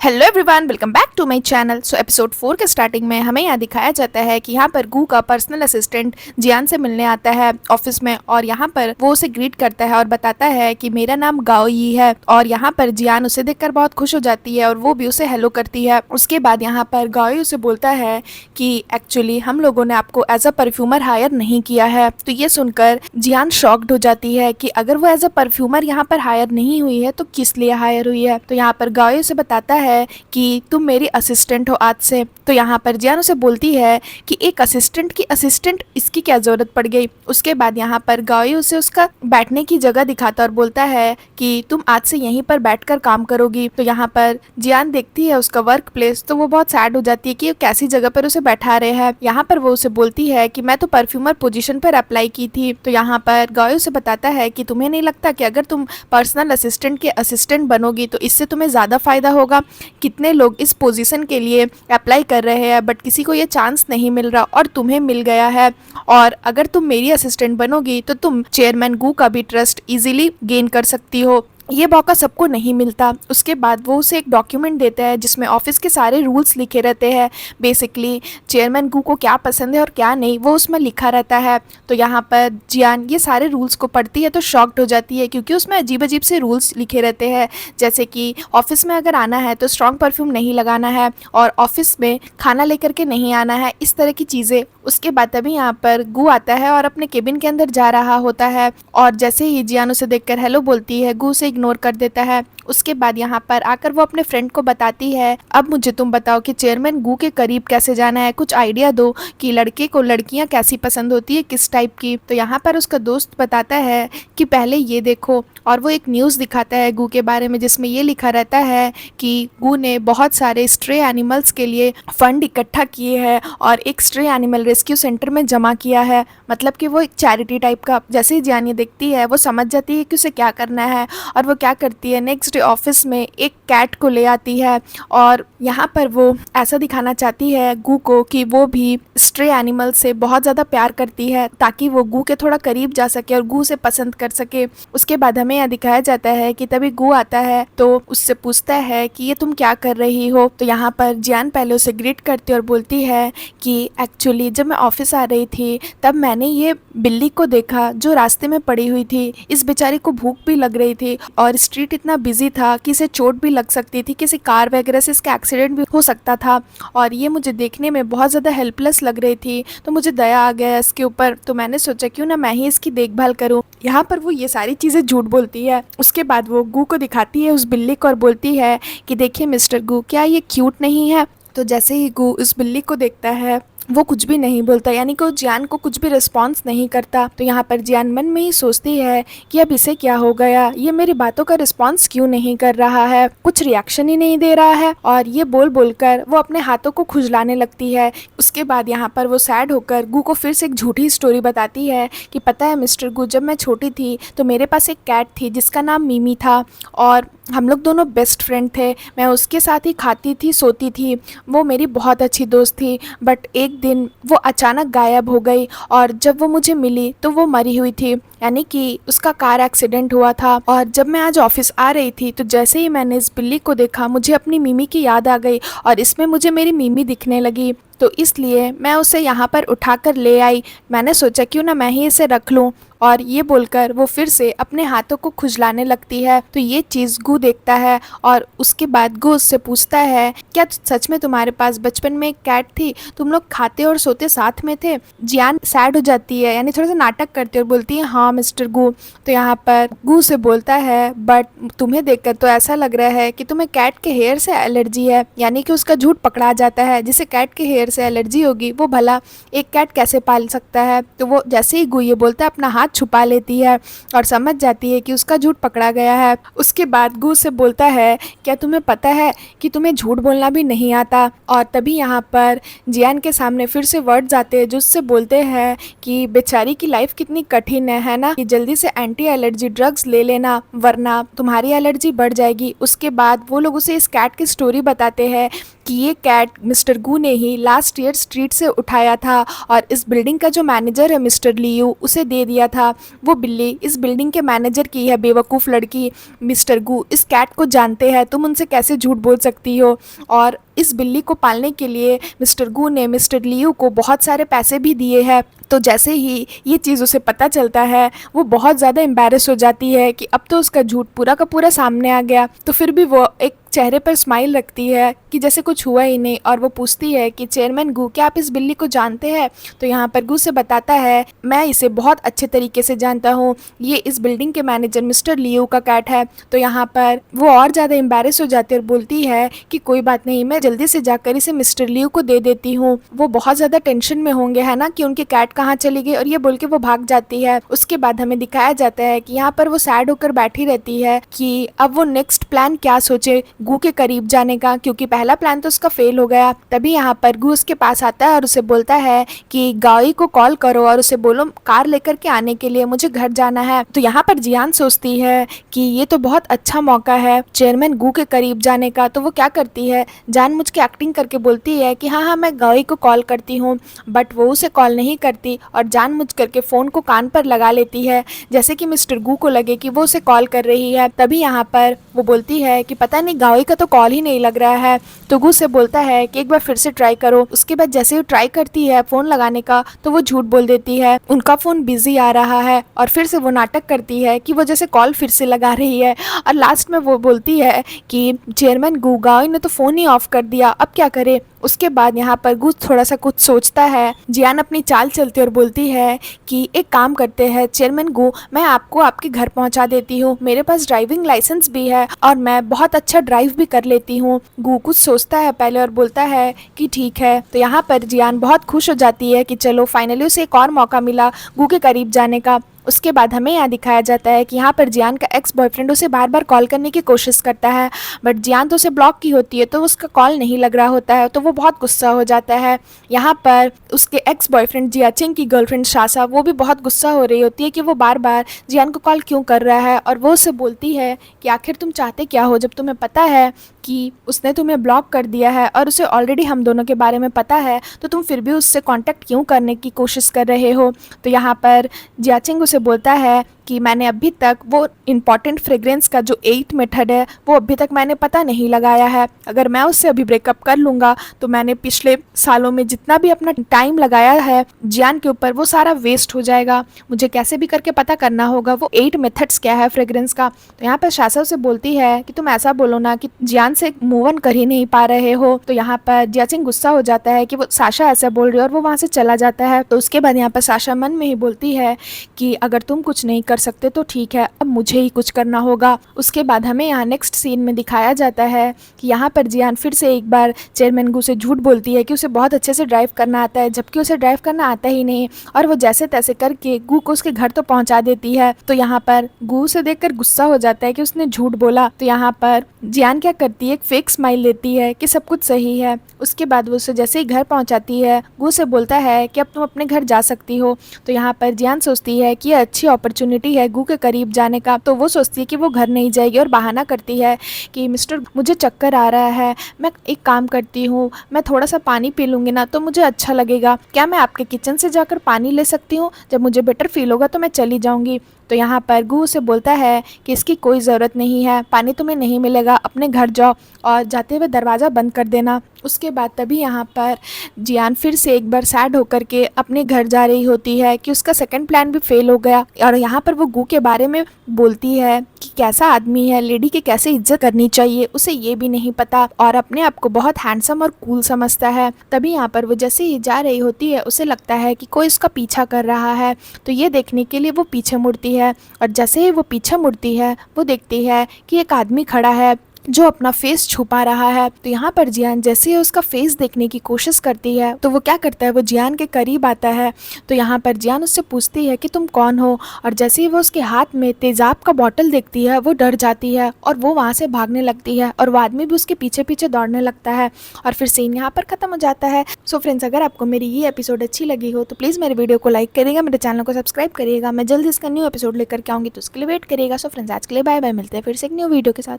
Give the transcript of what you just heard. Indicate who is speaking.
Speaker 1: Hello everyone, welcome back to my channel. So episode 4 के starting में हमें यहाँ दिखाया जाता है कि यहाँ पर गू का पर्सनल असिस्टेंट जियान से मिलने आता है ऑफिस में, और यहाँ पर वो उसे ग्रीट करता है और बताता है कि मेरा नाम गाओ यी है। और यहाँ पर जियान उसे देखकर बहुत खुश हो जाती है और वो भी उसे हेलो करती है। उसके बाद यहाँ पर गाओ उसे बोलता है कि एक्चुअली हम लोगों ने आपको एज अ परफ्यूमर हायर नहीं किया है। तो ये सुनकर जियान शॉक्ड हो जाती है कि अगर वो एज अ परफ्यूमर यहाँ पर हायर नहीं हुई है तो किस लिए हायर हुई है। तो यहाँ पर गाओ उसे बताता है कि तुम मेरी असिस्टेंट हो आज से। तो यहाँ पर जियान उसे बोलती है कि एक असिस्टेंट की असिस्टेंट इसकी क्या जरूरत पड़ गई। उसके बाद यहाँ पर गाओ उसे उसका बैठने की जगह दिखाता और बोलता है कि तुम आज से यहीं पर बैठकर काम करोगी। तो यहाँ पर जियान देखती है उसका वर्क प्लेस, तो वो बहुत सैड हो जाती है कि कैसी जगह पर उसे बैठा रहे हैं। यहाँ पर वो उसे बोलती है कि मैं तो परफ्यूमर पोजीशन पर अप्लाई की थी। तो यहाँ पर गाओ उसे बताता है कि तुम्हें नहीं लगता कि अगर तुम पर्सनल असिस्टेंट के असिस्टेंट बनोगी तो इससे तुम्हें ज़्यादा फायदा होगा। कितने लोग इस पोजीशन के लिए अप्लाई कर रहे हैं बट किसी को ये चांस नहीं मिल रहा और तुम्हें मिल गया है। और अगर तुम मेरी असिस्टेंट बनोगी तो तुम चेयरमैन गू का भी ट्रस्ट इजीली गेन कर सकती हो। ये मौका सबको नहीं मिलता। उसके बाद वो उसे एक डॉक्यूमेंट देता है जिसमें ऑफिस के सारे रूल्स लिखे रहते हैं। बेसिकली चेयरमैन गू को क्या पसंद है और क्या नहीं वो उसमें लिखा रहता है। तो यहाँ पर जियान ये सारे रूल्स को पढ़ती है तो शॉक्ड हो जाती है, क्योंकि उसमें अजीब अजीब से रूल्स लिखे रहते हैं, जैसे कि ऑफिस में अगर आना है तो स्ट्रॉन्ग परफ्यूम नहीं लगाना है और ऑफिस में खाना लेकर के नहीं आना है, इस तरह की चीज़ें। उसके बाद तभी यहाँ पर गू आता है और अपने केबिन के अंदर जा रहा होता है, और जैसे ही जियान उसे देखकर हेलो बोलती है, गू उसे इग्नोर कर देता है। उसके बाद यहाँ पर आकर वो अपने फ्रेंड को बताती है, अब मुझे तुम बताओ कि चेयरमैन गू के करीब कैसे जाना है, कुछ आइडिया दो कि लड़के को लड़कियाँ कैसी पसंद होती है, किस टाइप की। तो यहाँ पर उसका दोस्त बताता है कि पहले ये देखो, और वो एक न्यूज़ दिखाता है गू के बारे में जिसमें ये लिखा रहता है कि गू ने बहुत सारे स्ट्रे एनिमल्स के लिए फंड इकट्ठा किए हैं और एक स्ट्रे एनिमल रेस्क्यू सेंटर में जमा किया है। मतलब कि वो एक चैरिटी टाइप का। जैसे ही जानिए देखती है वो समझ जाती है कि उसे क्या करना है, और वो क्या करती है, नेक्स्ट डे ऑफिस में एक कैट को ले आती है और यहाँ पर वो ऐसा दिखाना चाहती है गू को कि वो भी स्ट्रे एनिमल से बहुत ज़्यादा प्यार करती है, ताकि वो गू के थोड़ा करीब जा सके और गू से पसंद कर सके। उसके बाद हमें यह दिखाया जाता है कि तभी गू आता है तो उससे पूछता है कि ये तुम क्या कर रही हो। तो यहाँ पर जियान पहले उसे ग्रीट करती और बोलती है कि एक्चुअली जब मैं ऑफिस आ रही थी तब मैंने ये बिल्ली को देखा जो रास्ते में पड़ी हुई थी। इस बेचारी को भूख भी लग रही थी और स्ट्रीट इतना बिजी था कि इसे चोट भी लग सकती थी, किसी कार वगैरह से इसका एक्सीडेंट भी हो सकता था, और ये मुझे देखने में बहुत ज़्यादा हेल्पलेस लग रही थी। तो मुझे दया आ गया इसके ऊपर, तो मैंने सोचा क्यों ना मैं ही इसकी देखभाल करूं। यहाँ पर वो ये सारी चीज़ें झूठ बोलती है। उसके बाद वो गू को दिखाती है उस बिल्ली को और बोलती है कि देखिए मिस्टर गू, क्या ये क्यूट नहीं है। तो जैसे ही गू उस बिल्ली को देखता है वो कुछ भी नहीं बोलता, यानी कि वो जियान को कुछ भी रिस्पॉन्स नहीं करता। तो यहाँ पर जियान मन में ही सोचती है कि अब इसे क्या हो गया, ये मेरी बातों का रिस्पॉन्स क्यों नहीं कर रहा है, कुछ रिएक्शन ही नहीं दे रहा है। और ये बोल बोलकर वो अपने हाथों को खुजलाने लगती है। उसके बाद यहाँ पर वो सैड होकर गू को फिर से एक झूठी स्टोरी बताती है कि पता है मिस्टर गू, जब मैं छोटी थी तो मेरे पास एक कैट थी जिसका नाम मिमी था, और हम लोग दोनों बेस्ट फ्रेंड थे। मैं उसके साथ ही खाती थी, सोती थी, वो मेरी बहुत अच्छी दोस्त थी। बट एक दिन वो अचानक गायब हो गई और जब वो मुझे मिली तो वो मरी हुई थी, यानी कि उसका कार एक्सीडेंट हुआ था। और जब मैं आज ऑफिस आ रही थी तो जैसे ही मैंने इस बिल्ली को देखा मुझे अपनी मिमी की याद आ गई और इसमें मुझे मेरी मिमी दिखने लगी, तो इसलिए मैं उसे यहाँ पर उठाकर ले आई। मैंने सोचा क्यों ना मैं ही इसे रख लूँ। और ये बोलकर वो फिर से अपने हाथों को खुजलाने लगती है। तो ये चीज़ गू देखता है और उसके बाद गू उससे पूछता है, क्या सच में तुम्हारे पास बचपन में एक कैट थी, तुम लोग खाते और सोते साथ में थे। जियान सैड हो जाती है, यानी थोड़ा सा नाटक करती है और बोलती है हाँ मिस्टर गू। तो यहाँ पर गू से बोलता है, बट तुम्हें देखकर तो ऐसा लग रहा है कि तुम्हें कैट के हेयर से एलर्जी है, यानी कि उसका झूठ पकड़ा जाता है। जिसे कैट के हेयर से एलर्जी होगी वो भला एक कैट कैसे पाल सकता है। तो वो जैसे ही गू ये बोलता है अपना हाथ छुपा लेती है और समझ जाती है कि उसका झूठ पकड़ा गया है। उसके बाद गू से बोलता है, क्या तुम्हें पता है कि तुम्हें झूठ बोलना भी नहीं आता। और तभी यहाँ पर जियान के सामने फिर से वर्ड्स आते हैं जो उससे बोलते हैं कि बेचारी की लाइफ कितनी कठिन है ना, कि जल्दी से एंटी एलर्जी ड्रग्स ले लेना वरना तुम्हारी एलर्जी बढ़ जाएगी। उसके बाद वो लोग उसे इस कैट की स्टोरी बताते हैं कि कि ये कैट मिस्टर गू ने ही लास्ट ईयर स्ट्रीट से उठाया था और इस बिल्डिंग का जो मैनेजर है मिस्टर लियू उसे दे दिया था। वो बिल्ली इस बिल्डिंग के मैनेजर की है बेवकूफ़ लड़की। मिस्टर गू इस कैट को जानते हैं, तुम उनसे कैसे झूठ बोल सकती हो। और इस बिल्ली को पालने के लिए मिस्टर गू ने मिस्टर लियू को बहुत सारे पैसे भी दिए हैं। तो जैसे ही ये चीज़ उसे पता चलता है वो बहुत ज़्यादा एम्बैरेस हो जाती है कि अब तो उसका झूठ पूरा का पूरा सामने आ गया। तो फिर भी वो एक चेहरे पर स्माइल रखती है कि जैसे कुछ हुआ ही नहीं, और वो पूछती है कि चेयरमैन गू क्या आप इस बिल्ली को जानते हैं। तो यहाँ पर गू से बताता है मैं इसे बहुत अच्छे तरीके से जानता हूँ, ये इस बिल्डिंग के मैनेजर मिस्टर लियू का कैट है। तो यहाँ पर वो और ज़्यादा एम्बैरेस हो जाती है और बोलती है कि कोई बात नहीं, मैं जल्दी से जाकर इसे मिस्टर लियू को दे देती हूँ। वो बहुत ज़्यादा टेंशन में होंगे है ना कि उनकी कैट कहाँ चली गई, और ये बोल के वो भाग जाती है। उसके बाद हमें दिखाया जाता है कि यहाँ पर वो सैड होकर बैठी रहती है कि अब वो नेक्स्ट प्लान क्या सोचे गू के करीब जाने का, क्योंकि पहला प्लान तो उसका फेल हो गया। तभी यहाँ पर गू उसके पास आता है और उसे बोलता है कि गाई को कॉल करो और उसे बोलो कार लेकर के आने के लिए, मुझे घर जाना है। तो यहाँ पर जियान सोचती है कि ये तो बहुत अच्छा मौका है चेयरमैन गू के करीब जाने का। तो वो क्या करती है, जानबूझ के एक्टिंग करके बोलती है कि हाँ मैं गाई को कॉल करती हूँ, बट वो उसे कॉल नहीं करती और जानबूझ करके फ़ोन को कान पर लगा लेती है, जैसे कि मिस्टर गू को लगे कि वो उसे कॉल कर रही है। तभी यहाँ पर वो बोलती है कि पता नहीं गाई का तो कॉल ही नहीं लग रहा है। तो गू से बोलता है कि एक बार फिर से ट्राई करो। उसके बाद जैसे वो ट्राई करती है फ़ोन लगाने का तो वो झूठ बोल देती है, उनका फ़ोन बिजी आ रहा है, और फिर से वो नाटक करती है कि वो जैसे कॉल फिर से लगा रही है। और लास्ट में वो बोलती है कि चेयरमैन गू गाई ने तो फ़ोन ही ऑफ कर दिया, अब क्या करे। उसके बाद यहाँ पर गू थोड़ा सा कुछ सोचता है, जियान अपनी चाल चलती और बोलती है कि एक काम करते हैं चेयरमैन गू, मैं आपको आपके घर पहुँचा देती हूँ, मेरे पास ड्राइविंग लाइसेंस भी है और मैं बहुत अच्छा ड्राइव भी कर लेती हूँ। गू कुछ सोचता है पहले और बोलता है कि ठीक है। तो यहाँ पर जियान बहुत खुश हो जाती है कि चलो फाइनली उसे एक और मौका मिला गू के करीब जाने का। उसके बाद हमें यहाँ दिखाया जाता है कि यहाँ पर जियान का एक्स बॉयफ्रेंड उसे बार बार कॉल करने की कोशिश करता है, बट जियान तो उसे ब्लॉक की होती है तो उसका कॉल नहीं लग रहा होता है। तो वो बहुत गुस्सा हो जाता है। यहाँ पर उसके एक्स बॉयफ्रेंड जियाचिंग की गर्लफ्रेंड शासा वो भी बहुत गुस्सा हो रही होती है कि वो बार बार जियान को कॉल क्यों कर रहा है, और वो उसे बोलती है कि आखिर तुम चाहते क्या हो, जब तुम्हें पता है कि उसने तुम्हें ब्लॉक कर दिया है और उसे ऑलरेडी हम दोनों के बारे में पता है, तो तुम फिर भी उससे कांटेक्ट क्यों करने की कोशिश कर रहे हो। तो यहाँ पर जियाचिंग उसे बोलता है कि मैंने अभी तक वो इम्पॉर्टेंट फ्रेग्रेंस का जो 8th मेथड है वो अभी तक मैंने पता नहीं लगाया है। अगर मैं उससे अभी ब्रेकअप कर लूँगा तो मैंने पिछले सालों में जितना भी अपना टाइम लगाया है जियान के ऊपर वो सारा वेस्ट हो जाएगा। मुझे कैसे भी करके पता करना होगा वो 8 मेथड्स क्या है फ्रेग्रेंस का। तो यहाँ पर शासा उसे बोलती है कि तुम ऐसा बोलो ना कि जियान से मूव ऑन कर ही नहीं पा रहे हो। तो यहाँ पर जियाचिंग गुस्सा हो जाता है कि वो साशा ऐसा बोल रही है और वो वहाँ से चला जाता है। तो उसके बाद यहाँ पर साशा मन में ही बोलती है कि अगर तुम कुछ नहीं कर सकते तो ठीक है, अब मुझे ही कुछ करना होगा। उसके बाद हमें यहाँ नेक्स्ट सीन में दिखाया जाता है कि यहाँ पर जियान फिर से एक बार चेयरमैन गू से झूठ बोलती है कि उसे बहुत अच्छे से ड्राइव करना आता है, जबकि उसे ड्राइव करना आता ही नहीं, और वो जैसे तैसे करके गू को उसके घर तो पहुँचा देती है। तो यहाँ पर गू से देखकर गुस्सा हो जाता है कि उसने झूठ बोला। तो यहाँ पर जियान क्या करती है, एक फेक स्माइल देती है कि सब कुछ सही है। उसके बाद वो उसे जैसे ही घर पहुँचाती है गू से बोलता है कि अब तुम अपने घर जा सकती हो। तो यहाँ पर जियान सोचती है कि ये अच्छी अपॉर्चुनिटी है गू के करीब जाने का। तो वो सोचती है कि वो घर नहीं जाएगी और बहाना करती है कि मिस्टर मुझे चक्कर आ रहा है, मैं एक काम करती हूँ, मैं थोड़ा सा पानी पी लूँगी ना तो मुझे अच्छा लगेगा, क्या मैं आपके किचन से जाकर पानी ले सकती हूँ, जब मुझे बेटर फील होगा तो मैं चली जाऊँगी। तो यहाँ पर गू उसे बोलता है कि इसकी कोई ज़रूरत नहीं है, पानी तुम्हें नहीं मिलेगा, अपने घर जाओ और जाते हुए दरवाज़ा बंद कर देना। उसके बाद तभी यहाँ पर जियान फिर से एक बार सैड होकर के अपने घर जा रही होती है कि उसका सेकंड प्लान भी फेल हो गया, और यहाँ पर वो गू के बारे में बोलती है कि कैसा आदमी है, लेडी की कैसे इज्जत करनी चाहिए उसे ये भी नहीं पता, और अपने आप को बहुत हैंडसम और कूल समझता है। तभी यहाँ पर वो जैसे ही जा रही होती है उसे लगता है कि कोई उसका पीछा कर रहा है। तो ये देखने के लिए वो पीछे मुड़ती है, और जैसे ही वो पीछे मुड़ती है वो देखती है कि एक आदमी खड़ा है जो अपना फेस छुपा रहा है। तो यहाँ पर जियान जैसे ही उसका फेस देखने की कोशिश करती है तो वो क्या करता है, वो जियान के करीब आता है। तो यहाँ पर जियान उससे पूछती है कि तुम कौन हो, और जैसे ही वो उसके हाथ में तेजाब का बॉटल देखती है वो डर जाती है और वो वहाँ से भागने लगती है, और वो आदमी भी उसके पीछे पीछे दौड़ने लगता है, और फिर सीन यहाँ पर खत्म हो जाता है। सो फ्रेंड्स, अगर आपको मेरी ये एपिसोड अच्छी लगी हो तो प्लीज़ मेरे वीडियो को लाइक करिएगा, मेरे चैनल को सब्सक्राइब करिएगा। मैं जल्दी इसका न्यू एपिसोड लेकर के आऊँगी तो उसके लिए वेट करिएगा। सो फ्रेंड्स, आज के लिए बाय बाय, मिलते हैं फिर से एक न्यू वीडियो के साथ।